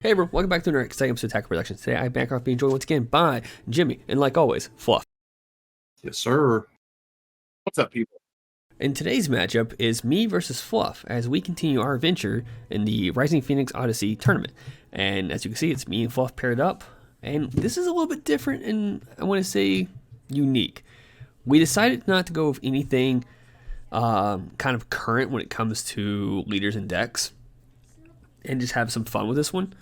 Hey everyone, welcome back to another exciting episode of Attack Productions. Today I'm back off being joined once again by Jimmy, and like always, Fluff. Yes, sir. What's up, people? And today's matchup is me versus Fluff as we continue our adventure in the Rising Phoenix Odyssey tournament. And as you can see, it's me and Fluff paired up, and this is a little bit different and I want to say unique. We decided not to go with anything kind of current when it comes to leaders and decks, and just have some fun with this one.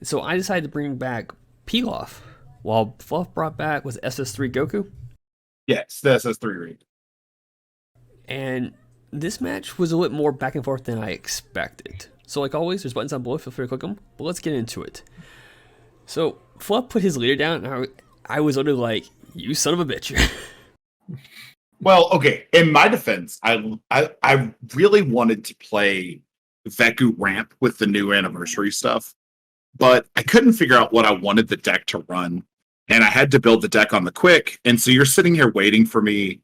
So I decided to bring back Pilaf, while Fluff brought back was SS3 Goku. Yes, the SS3 read. And this match was a little bit more back and forth than I expected. So like always, there's buttons on below, feel free to click them, but let's get into it. So Fluff put his leader down, and I was literally like, you son of a bitch. Well, okay, in my defense, I really wanted to play Veku Ramp with the new anniversary stuff, but I couldn't figure out what I wanted the deck to run, and I had to build the deck on the quick, and so you're sitting here waiting for me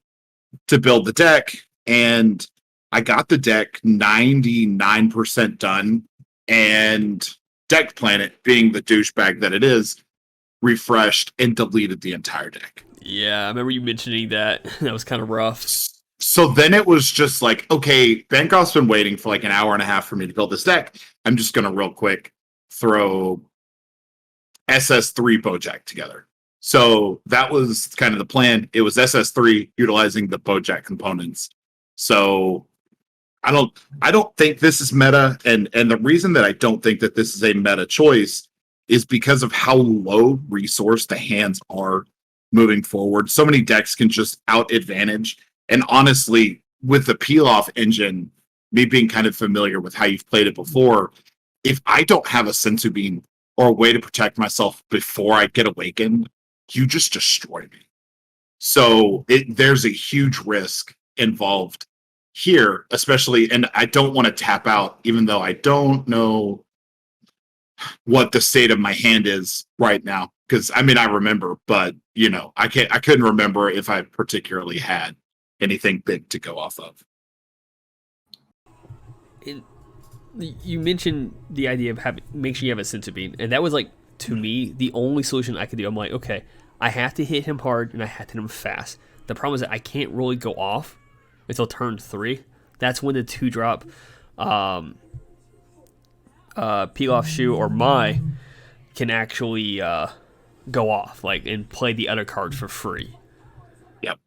to build the deck, and I got the deck 99% done, and Deck Planet, being the douchebag that it is, refreshed and deleted the entire deck. Yeah, I remember you mentioning that. That was kind of rough. So then it was just like, okay, Bankoff's been waiting for like an hour and a half for me to build this deck. I'm just going to real quick throw SS3 Bojack together. So that was kind of the plan. It was SS3 utilizing the Bojack components. So I don't think this is meta, and the reason that I don't think that this is a meta choice is because of how low resource the hands are moving forward. So many decks can just out advantage. And honestly, with the peel-off engine, me being kind of familiar with how you've played it before, if I don't have a sensu bean or a way to protect myself before I get awakened, you just destroy me. So there's a huge risk involved here, especially, and I don't want to tap out, even though I don't know what the state of my hand is right now. Because I mean, I remember, but I couldn't remember if I particularly had anything big to go off of. You mentioned the idea of make sure you have a sense of being, and that was like, to me, the only solution I could do. I'm like, okay, I have to hit him hard and I have to hit him fast. The problem is that I can't really go off until turn 3. That's when the 2-drop peel off shoe or my can actually go off, like, and play the other cards for free. Yep.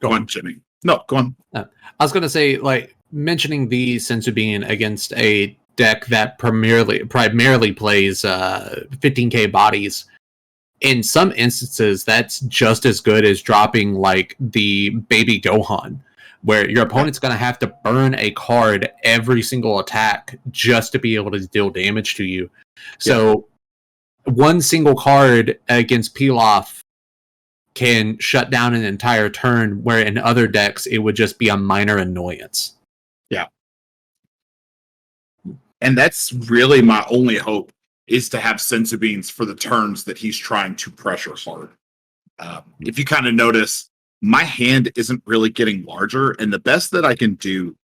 Go on, Jimmy. No, go on. I was going to say, like, mentioning the sensu being against a deck that primarily plays 15k bodies. In some instances, that's just as good as dropping like the baby Gohan, where your opponent's going to have to burn a card every single attack just to be able to deal damage to you. So one single card against Pilaf can shut down an entire turn, where in other decks it would just be a minor annoyance. Yeah. And that's really my only hope, is to have sensu beans for the turns that he's trying to pressure hard. If you kind of notice, my hand isn't really getting larger, and the best that I can do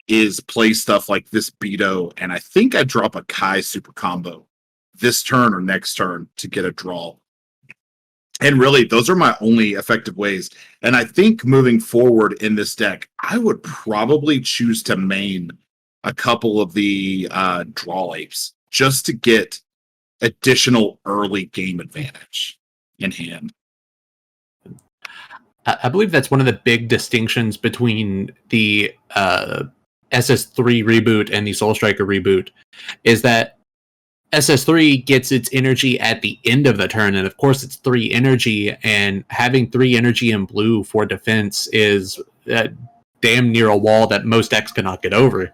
is play stuff like this Beto, and I think I drop a Kai super combo this turn or next turn to get a draw. And really, those are my only effective ways. And I think moving forward in this deck, I would probably choose to main a couple of the draw apes just to get additional early game advantage in hand. I believe that's one of the big distinctions between the SS3 reboot and the Soul Striker reboot, is that SS3 gets its energy at the end of the turn, and of course it's 3 energy, and having 3 energy in blue for defense is damn near a wall that most decks cannot get over.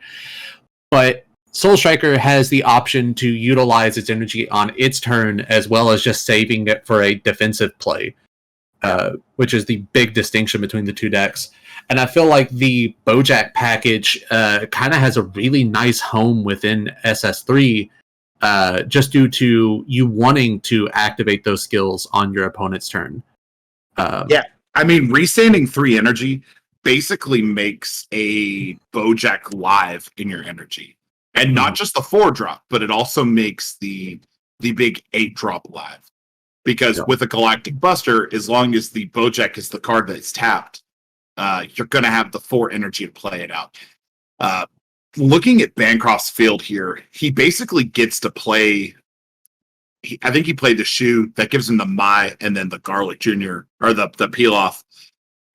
But Soul Striker has the option to utilize its energy on its turn, as well as just saving it for a defensive play, which is the big distinction between the two decks. And I feel like the Bojack package kind of has a really nice home within SS3, just due to you wanting to activate those skills on your opponent's turn. Yeah, I mean, restanding 3 energy basically makes a Bojack live in your energy. And not just the 4-drop, but it also makes the big 8-drop live. Because with a Galactic Buster, as long as the Bojack is the card that's tapped, you're going to have the 4 energy to play it out. Looking at Bancroft's field here, he basically gets to play. I think he played the Shoe that gives him the Mai and then the Garlic Jr. or the Pilaf.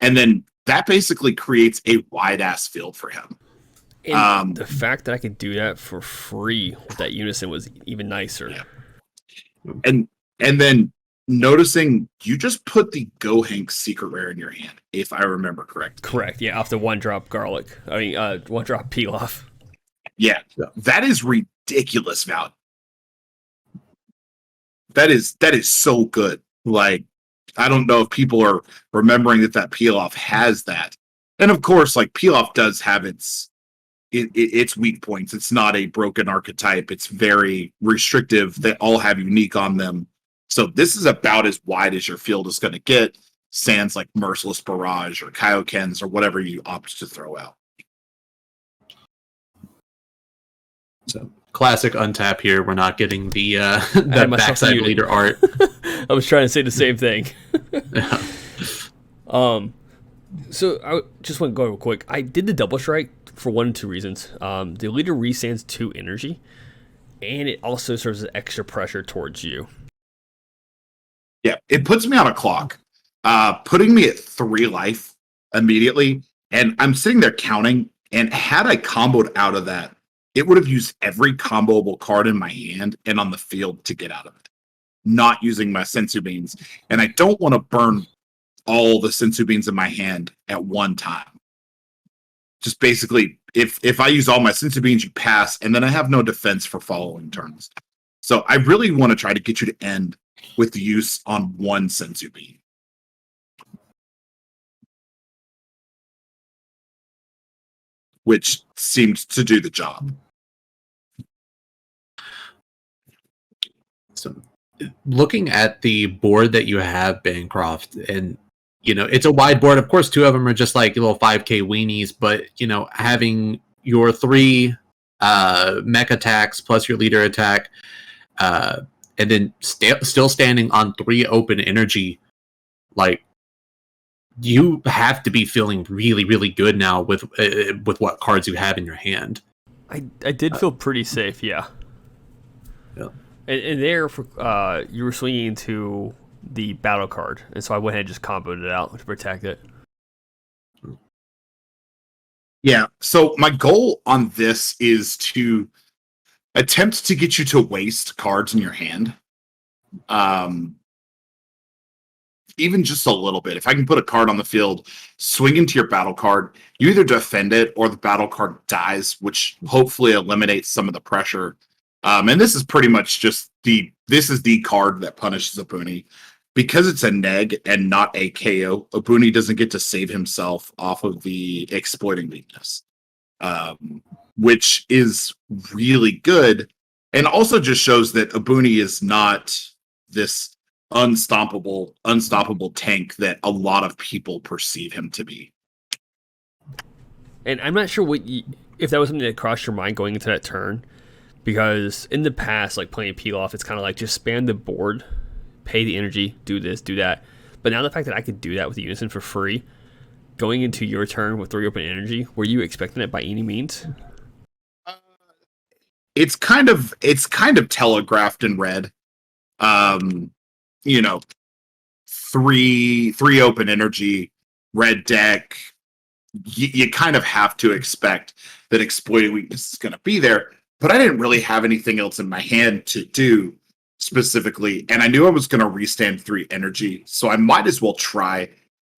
And then that basically creates a wide ass field for him. And the fact that I could do that for free with that Unison was even nicer. Yeah. And then noticing you just put the Gohank Secret Rare in your hand, if I remember correctly. Correct. Yeah, off the 1-drop Garlic. 1-drop Pilaf. Yeah, that is ridiculous value. That is so good. Like, I don't know if people are remembering that Pilaf has that. And of course, like, Pilaf does have its weak points. It's not a broken archetype. It's very restrictive. They all have unique on them. So this is about as wide as your field is going to get. Sans like Merciless Barrage or Kaiokens or whatever you opt to throw out. So classic untap here. We're not getting the backside leader art. I was trying to say the same thing. So I just want to go real quick. I did the double strike for 1 of 2 reasons. The leader resands 2 energy, and it also serves as extra pressure towards you. Yeah, it puts me on a clock, putting me at 3 life immediately, and I'm sitting there counting. And had I comboed out of that, it would have used every comboable card in my hand and on the field to get out of it, not using my Sensu Beans. And I don't want to burn all the Sensu Beans in my hand at one time. Just basically, if I use all my Sensu Beans, you pass, and then I have no defense for following turns. So I really want to try to get you to end with the use on 1 Sensu Bean. Which seemed to do the job. So, looking at the board that you have, Bancroft, and it's a wide board. Of course, 2 of them are just like little 5k weenies, but having your 3 mech attacks plus your leader attack, and then still standing on 3 open energy, like, you have to be feeling really, really good now with what cards you have in your hand. I did feel pretty safe, yeah. Yeah. And there, you were swinging into the battle card, and so I went ahead and just comboed it out to protect it. Yeah, so my goal on this is to attempt to get you to waste cards in your hand. Even just a little bit. If I can put a card on the field, swing into your battle card, you either defend it or the battle card dies, which hopefully eliminates some of the pressure. And this is pretty much just this is the card that punishes Abuni. Because it's a neg and not a KO, Abuni doesn't get to save himself off of the exploiting weakness, which is really good. And also just shows that Abuni is not this unstoppable tank that a lot of people perceive him to be. And I'm not sure if that was something that crossed your mind going into that turn, because in the past, like playing Pilaf, it's kind of like just spam the board, pay the energy, do this, do that. But now the fact that I could do that with the Unison for free, going into your turn with 3 open energy, were you expecting it by any means? It's kind of telegraphed in red. 3 open energy, red deck. You kind of have to expect that exploiting weakness is going to be there. But I didn't really have anything else in my hand to do specifically, and I knew I was going to restand 3 energy, so I might as well try.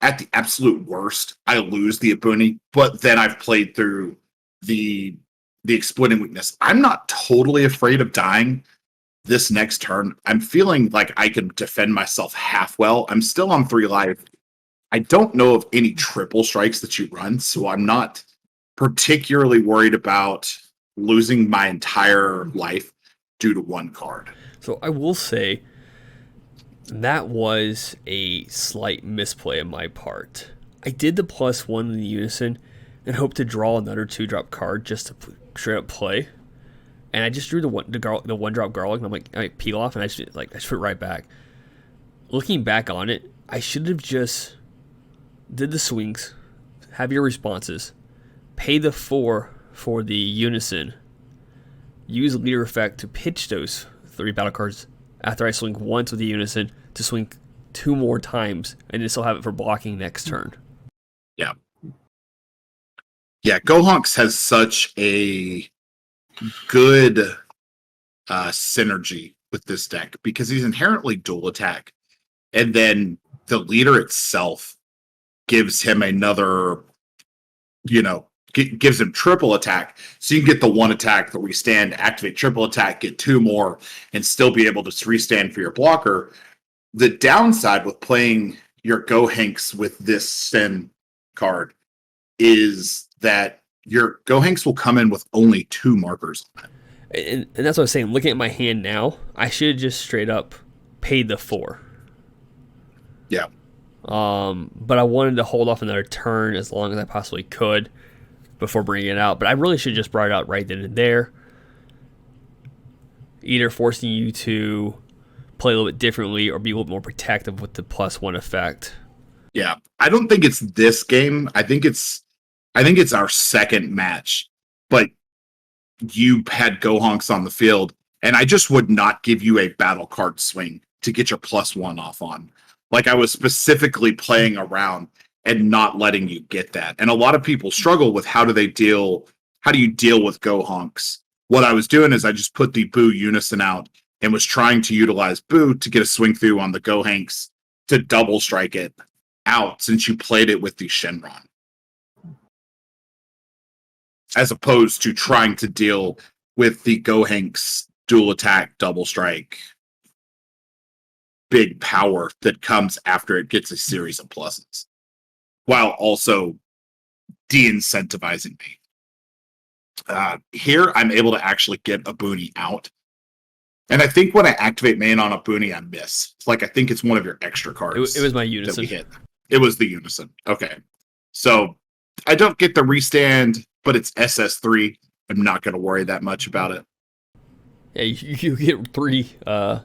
At the absolute worst, I lose the Abuni, but then I've played through the exploiting weakness. I'm not totally afraid of dying this next turn. I'm feeling like I can defend myself half well. I'm still on 3 life. I don't know of any triple strikes that you run, so I'm not particularly worried about losing my entire life due to 1 card. So I will say that was a slight misplay on my part. I did the +1 in the Unison and hoped to draw another 2-drop card just to straight up play. And I just drew the 1-drop Garlic, and I'm like, all right, Pilaf, and I just put it right back. Looking back on it, I should have just did the swings, have your responses, pay the 4 for the Unison, use leader effect to pitch those 3 battle cards after I swing once with the Unison to swing 2 more times, and then still have it for blocking next turn. Yeah. Yeah, Gohunks has such a good synergy with this deck because he's inherently dual attack. And then the leader itself gives him another, gives him triple attack. So you can get the 1 attack, the restand, activate triple attack, get 2 more, and still be able to restand for your blocker. The downside with playing your Gohanks with this Sin card is that your Gohanks will come in with only 2 markers on it. And that's what I was saying. Looking at my hand now, I should have just straight up paid the 4. Yeah. But I wanted to hold off another turn as long as I possibly could before bringing it out. But I really should have just brought it out right then and there. Either forcing you to play a little bit differently or be a little bit more protective with the +1 effect. Yeah. I don't think it's this game. I think it's our second match. But you had Gohunks on the field, and I just would not give you a battle card swing to get your +1 off on. Like, I was specifically playing around and not letting you get that. And a lot of people struggle with how do you deal with Gohunks? What I was doing is I just put the Boo Unison out and was trying to utilize Boo to get a swing through on the Gohanks to double strike it out since you played it with the Shenron. As opposed to trying to deal with the Gohanks dual attack, double strike, big power that comes after it gets a series of pluses, while also de-incentivizing me. Here, I'm able to actually get a Booney out. And I think when I activate main on a Booney, I miss. I think it's one of your extra cards. It was my Unison. That we hit. It was the Unison. Okay. So I don't get the restand, but it's SS3. I'm not going to worry that much about it. Yeah, you get 3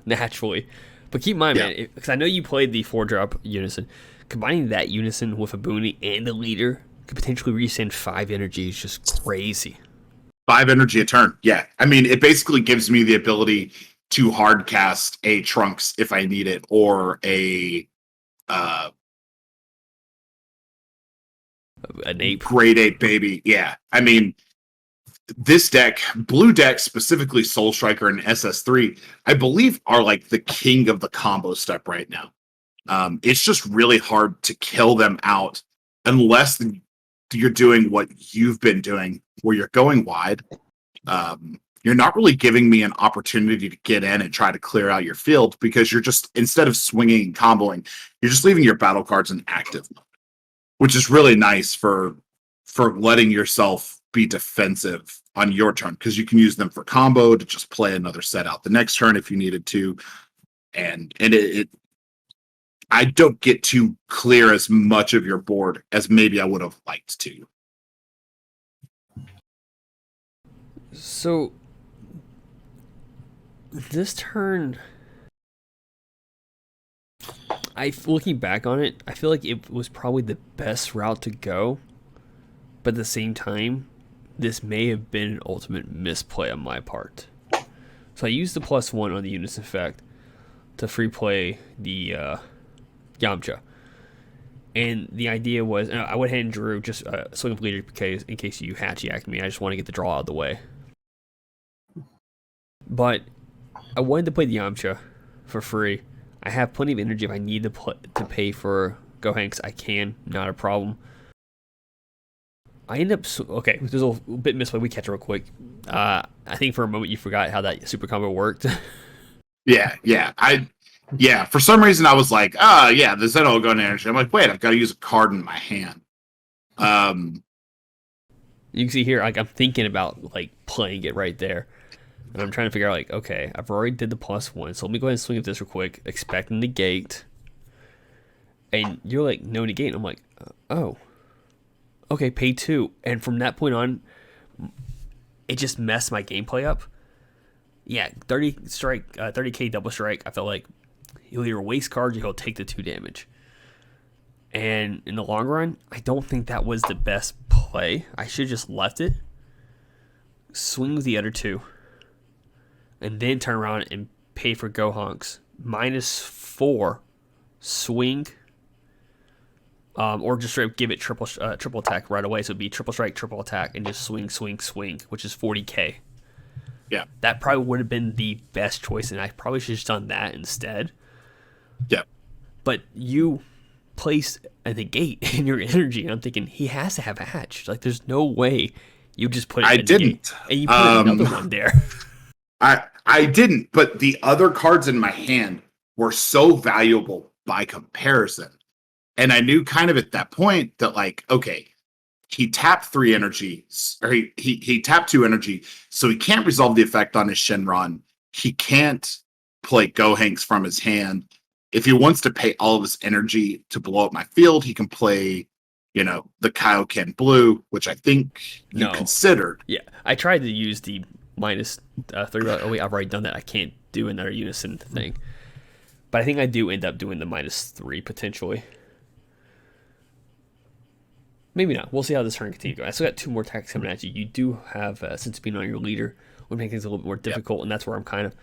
naturally. But keep in mind, man, because I know you played the 4-drop Unison. Combining that Unison with a Booney and a leader could potentially resend 5 energy. It's just crazy. 5 energy a turn. Yeah. I mean, it basically gives me the ability to hard cast a Trunks if I need it, or a an ape. Grade 8 baby. Yeah. I mean, this deck, blue deck, specifically Soul Striker and SS3, I believe are like the king of the combo step right now. It's just really hard to kill them out unless you're doing what you've been doing, where you're going wide. You're not really giving me an opportunity to get in and try to clear out your field, because you're just, instead of swinging and comboing, you're just leaving your battle cards in active mode, which is really nice for letting yourself be defensive on your turn, because you can use them for combo to just play another set out the next turn if you needed to. And I don't get to clear as much of your board as maybe I would have liked to. So this turn, looking back on it, I feel like it was probably the best route to go. But at the same time, this may have been an ultimate misplay on my part. So I used the +1 on the Unison effect to free play the Yamcha. And the idea was, I went ahead and drew just a swing of leader because in case you hatchy-act me, I just want to get the draw out of the way. But I wanted to play the Yamcha for free. I have plenty of energy. If I need to pay for Gohanks, I can. Not a problem. I end up... Okay, there's a little bit misplay. We catch it real quick. I think for a moment you forgot how that super combo worked. Yeah, for some reason I was like, the Zeno will go into energy. I'm like, wait, I've got to use a card in my hand. You can see here, like, I'm thinking about like playing it right there. And I'm trying to figure out, like, okay, I've already did the +1, so let me go ahead and swing at this real quick, expecting the gate. And you're like, no negate. I'm like, oh, okay, pay 2. And from that point on, it just messed my gameplay up. Yeah, 30k double strike. I felt like he'll either waste cards or he'll take the 2 damage. And in the long run, I don't think that was the best play. I should have just left it, swing with the other 2, and then turn around and pay for Gohanks. -4, swing, or just straight up give it triple attack right away. So it'd be triple strike, triple attack, and just swing, which is 40k. Yeah. That probably would have been the best choice, and I probably should have just done that instead. Yeah. But you place a negate in your energy, and I'm thinking he has to have a hatch. Like, there's no way you just put it in didn't. Negate, and you put another one there. I didn't, but the other cards in my hand were so valuable by comparison. And I knew kind of at that point that, like, okay, he tapped 3 energy, or he tapped 2 energy, so he can't resolve the effect on his Shenron. He can't play Gohanks from his hand. If he wants to pay all of his energy to blow up my field, he can play, the Kaioken Blue, which I think you considered. Yeah, I tried to use the -3. Oh wait, I've already done that. I can't do another unison thing. But I think I do end up doing the -3 potentially. Maybe not. We'll see how this turn continues. I still got 2 more attacks coming at you. You do have, since being on your leader, would make things a little bit more difficult, and that's where I'm kind of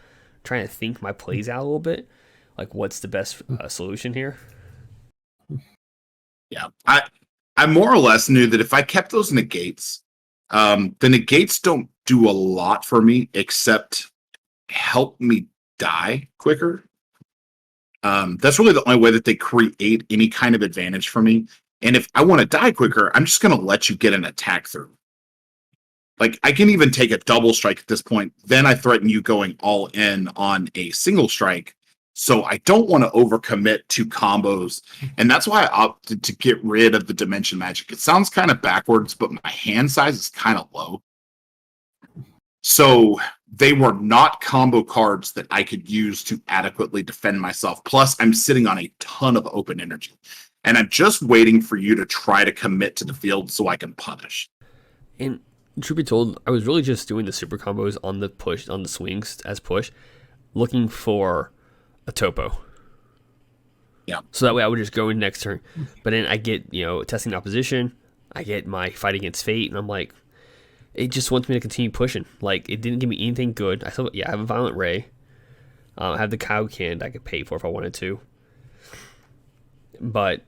trying to think my plays out a little bit. Like, what's the best solution here? Yeah, I more or less knew that if I kept those negates, the negates don't do a lot for me except help me die quicker. That's really the only way that they create any kind of advantage for me. And if I want to die quicker, I'm just going to let you get an attack through. Like, I can even take a double strike at this point. Then I threaten you going all in on a single strike. So I don't want to overcommit to combos. And that's why I opted to get rid of the Dimension Magic. It sounds kind of backwards, but my hand size is kind of low. So they were not combo cards that I could use to adequately defend myself. Plus, I'm sitting on a ton of open energy. And I'm just waiting for you to try to commit to the field so I can punish. And truth be told, I was really just doing the super combos on the push, on the swings as push, looking for a topo. Yeah. So that way I would just go in next turn. But then I get, testing opposition. I get my fight against fate, and I'm like, it just wants me to continue pushing. Like, it didn't give me anything good. I have a Violent Ray. I have the Kaioken I could pay for if I wanted to. But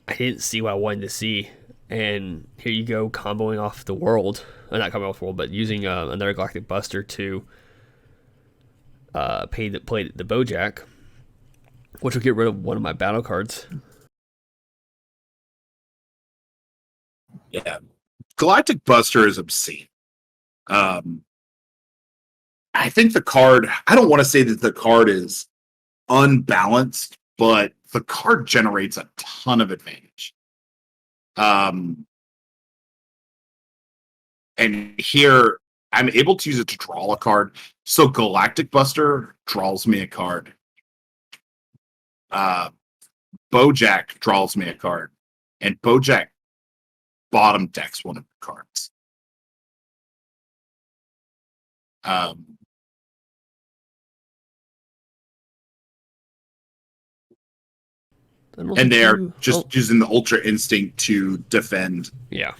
I didn't see what I wanted to see. And here you go, comboing off the world. Not comboing off the world, but using another Galactic Buster to play the Bojack, which will get rid of one of my battle cards. Yeah. Galactic Buster is obscene. I think the card, I don't want to say that the card is unbalanced, but the card generates a ton of advantage. And here I'm able to use it to draw a card. So Galactic Buster draws me a card. Bojack draws me a card. And Bojack bottom decks one of the cards. And they're just using the Ultra Instinct to defend. Yeah.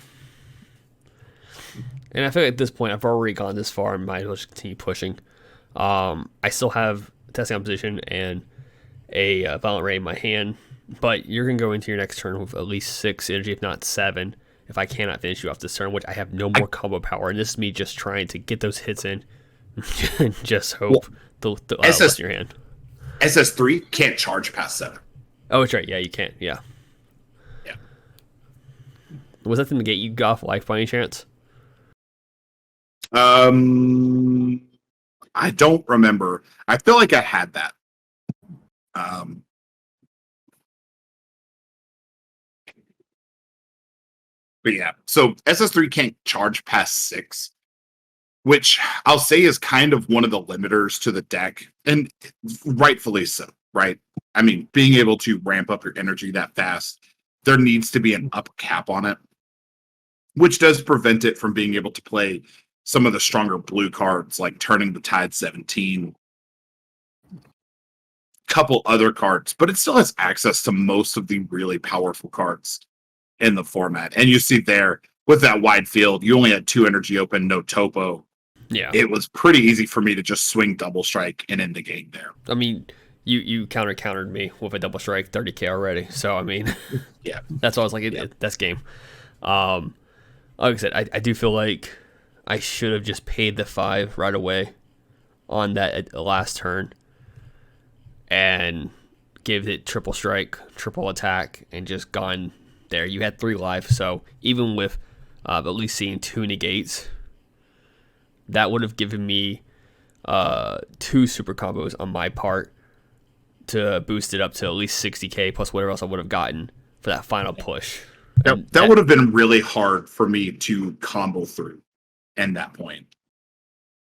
And I feel like at this point, I've already gone this far and might as well just continue pushing. I still have testing opposition and a Violent Ray in my hand, but you're going to go into your next turn with at least 6 energy, if not 7, if I cannot finish you off this turn, which I have no more combo power. And this is me just trying to get those hits in and just hope the in your hand. SS3 can't charge past 7. Oh, that's right. Yeah, you can't. Yeah. Yeah. Was that the negate you got off life by any chance? I don't remember. I feel like I had that. But yeah, so SS3 can't charge past 6, which I'll say is kind of one of the limiters to the deck, and rightfully so, right? I mean, being able to ramp up your energy that fast, there needs to be an up cap on it, which does prevent it from being able to play some of the stronger blue cards, like Turning the Tide 17, couple other cards, but it still has access to most of the really powerful cards in the format. And you see there, with that wide field, you only had 2 energy open, no topo. Yeah. It was pretty easy for me to just swing double strike and end the game there. I mean, you countered me with a double strike 30k already. So I mean, yeah, that's why I was like, that's game. Like I said, I do feel like I should have just paid the 5 right away on that last turn and gave it triple strike, triple attack, and just gone there. You had 3 life, so even with at least seeing 2 negates, that would have given me 2 super combos on my part to boost it up to at least 60k plus whatever else I would have gotten for that final push. That would have been really hard for me to combo through at that point.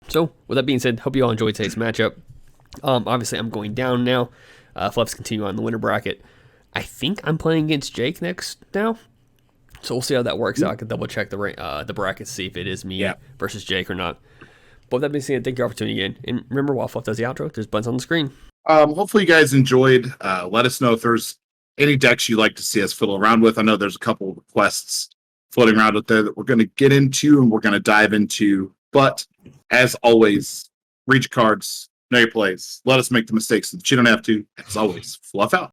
So with that being said, hope you all enjoyed today's matchup. Obviously, I'm going down now. Fluffs continue on the winner bracket. I think I'm playing against Jake next now. So we'll see how that works out. I can double check the bracket to see if it is me versus Jake or not. But with that being said, thank you for tuning in. And remember, while Fluff does the outro, there's buttons on the screen. Hopefully you guys enjoyed. Let us know if there's any decks you'd like to see us fiddle around with. I know there's a couple of requests floating around out there that we're going to get into and we're going to dive into. But as always, read your cards, know your plays. Let us make the mistakes so that you don't have to. As always, Fluff out.